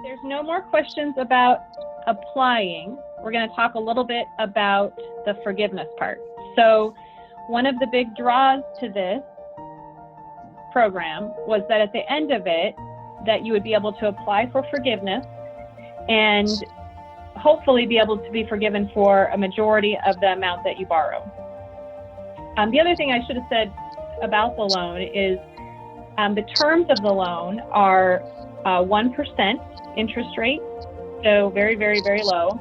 there's no more questions about applying, we're going to talk a little bit about the forgiveness part. So one of the big draws to this program was that at the end of it, that you would be able to apply for forgiveness and hopefully be able to be forgiven for a majority of the amount that you borrow. The other thing I should have said about the loan is the terms of the loan are 1% interest rate, so very, very, very low.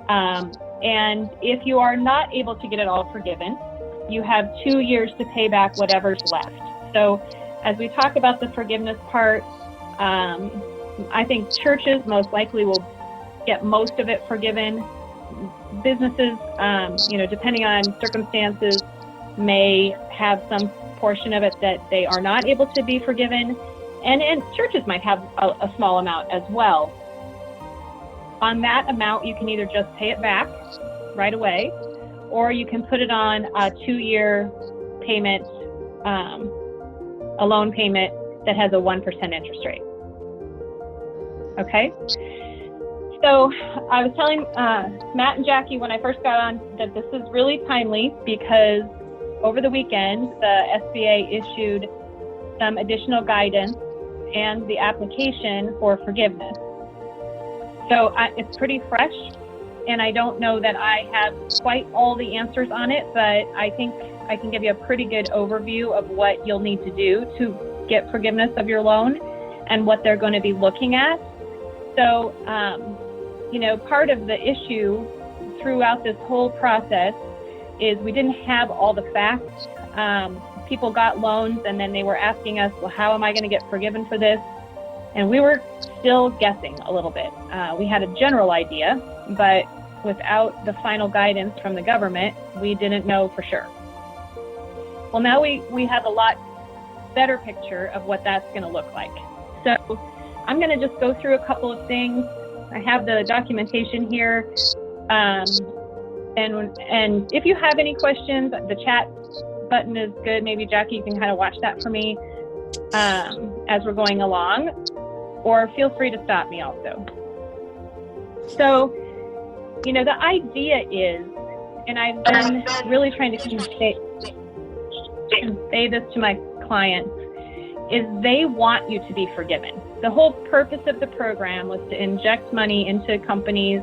And if you are not able to get it all forgiven, you have 2 years to pay back whatever's left. So as we talk about the forgiveness part, I think churches most likely will get most of it forgiven. Businesses, depending on circumstances, may have some portion of it that they are not able to be forgiven, and churches might have a small amount as well. On that amount, you can either just pay it back right away, or you can put it on a 2-year payment, a loan payment that has a 1% interest rate. Okay? So I was telling Matt and Jackie when I first got on that this is really timely because over the weekend, the SBA issued some additional guidance and the application for forgiveness. So it's pretty fresh, and I don't know that I have quite all the answers on it, but I think I can give you a pretty good overview of what you'll need to do to get forgiveness of your loan and what they're going to be looking at. So, part of the issue throughout this whole process is we didn't have all the facts. People got loans and then they were asking us, well, how am I going to get forgiven for this? And we were still guessing a little bit. We had a general idea, but without the final guidance from the government, we didn't know for sure. Well, now we have a lot better picture of what that's going to look like. So I'm going to just go through a couple of things. I have the documentation here. And if you have any questions, the chat button is good. Maybe Jackie, you can kind of watch that for me as we're going along, or feel free to stop me also. So, the idea is, and I've been really trying to convey this to my clients, is they want you to be forgiven. The whole purpose of the program was to inject money into companies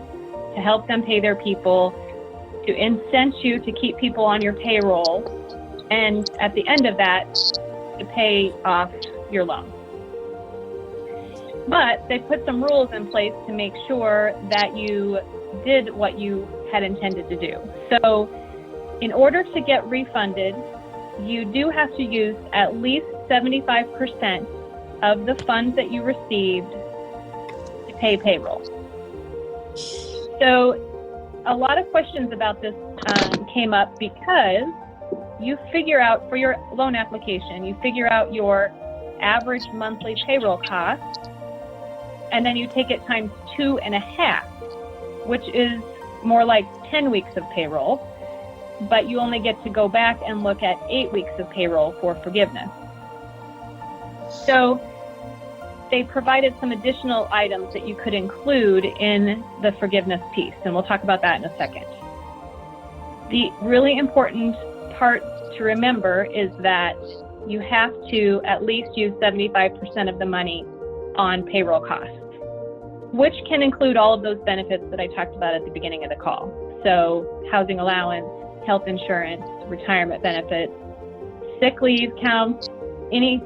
to help them pay their people, to incent you to keep people on your payroll, and at the end of that, to pay off your loan. But they put some rules in place to make sure that you did what you had intended to do. So in order to get refunded, you do have to use at least 75% of the funds that you received to pay payroll. So a lot of questions about this came up because you figure out, for your loan application, you figure out your average monthly payroll cost, and then you take it times 2.5, which is more like 10 weeks of payroll, but you only get to go back and look at 8 weeks of payroll for forgiveness. So they provided some additional items that you could include in the forgiveness piece, and we'll talk about that in a second. The really important part to remember is that you have to at least use 75% of the money on payroll costs, which can include all of those benefits that I talked about at the beginning of the call. So housing allowance, health insurance, retirement benefits, sick leave counts, any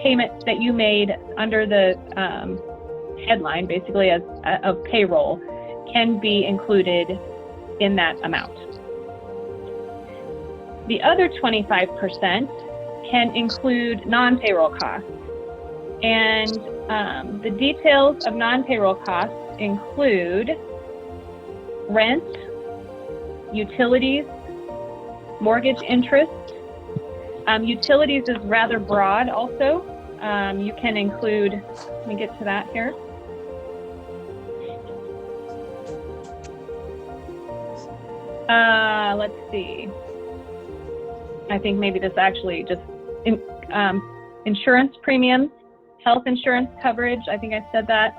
payments that you made under the headline, basically of payroll, can be included in that amount. The other 25% can include non-payroll costs. And the details of non-payroll costs include rent, utilities, mortgage interest. Utilities is rather broad also. You can include, let me get to that here. Let's see. I think maybe this actually just insurance premiums, health insurance coverage, I think I said that.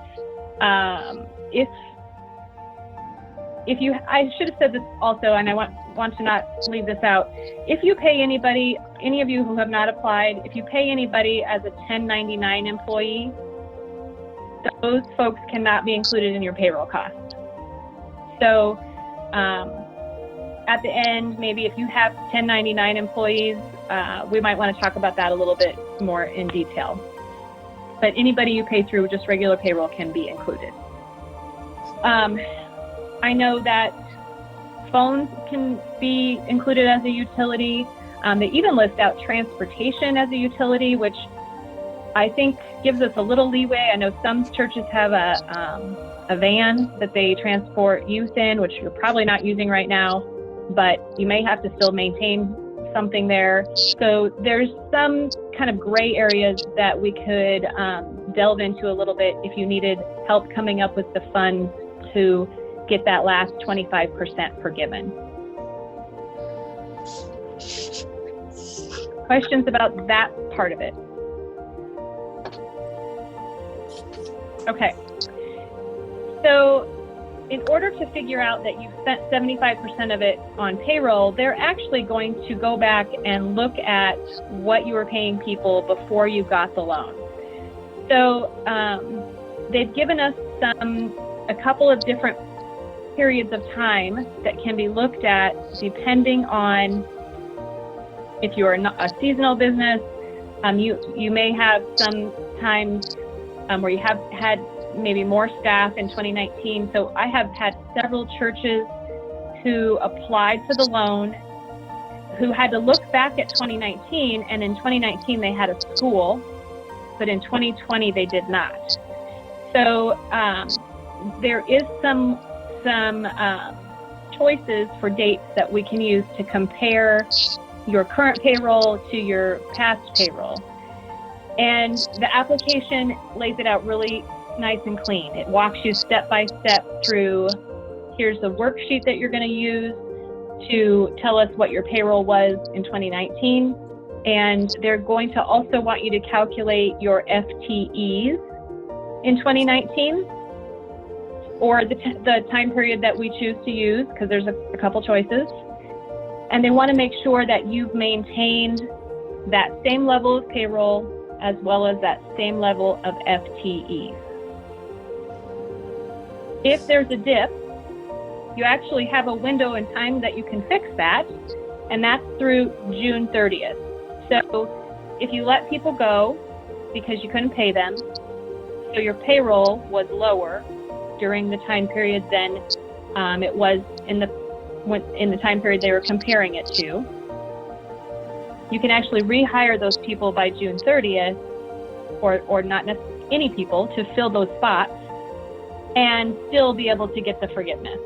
If you, I should have said this also, and I want to not leave this out. If you pay anybody, any of you who have not applied, if you pay anybody as a 1099 employee, those folks cannot be included in your payroll cost. So at the end, maybe if you have 1099 employees, we might want to talk about that a little bit more in detail. But anybody you pay through just regular payroll can be included. I know that phones can be included as a utility. They even list out transportation as a utility, which I think gives us a little leeway. I know some churches have a van that they transport youth in, which you're probably not using right now, but you may have to still maintain something there. So there's some kind of gray areas that we could delve into a little bit if you needed help coming up with the funds to get that last 25% forgiven. Questions about that part of it? Okay. So in order to figure out that you've spent 75% of it on payroll, they're actually going to go back and look at what you were paying people before you got the loan. So they've given us a couple of different periods of time that can be looked at depending on if you're a seasonal business. You may have some times where you have had maybe more staff in 2019. So I have had several churches who applied for the loan who had to look back at 2019, and in 2019 they had a school, but in 2020 they did not. So there is some choices for dates that we can use to compare your current payroll to your past payroll. And the application lays it out really nice and clean. It walks you step by step through, here's the worksheet that you're going to use to tell us what your payroll was in 2019. And they're going to also want you to calculate your FTEs in 2019, or the time period that we choose to use, because there's a couple choices. And they want to make sure that you've maintained that same level of payroll as well as that same level of FTEs. If there's a dip, you actually have a window in time that you can fix that, and that's through June 30th. So if you let people go because you couldn't pay them, so your payroll was lower during the time period than it was in the time period they were comparing it to, you can actually rehire those people by June 30th, or not necessarily any people, to fill those spots and still be able to get the forgiveness.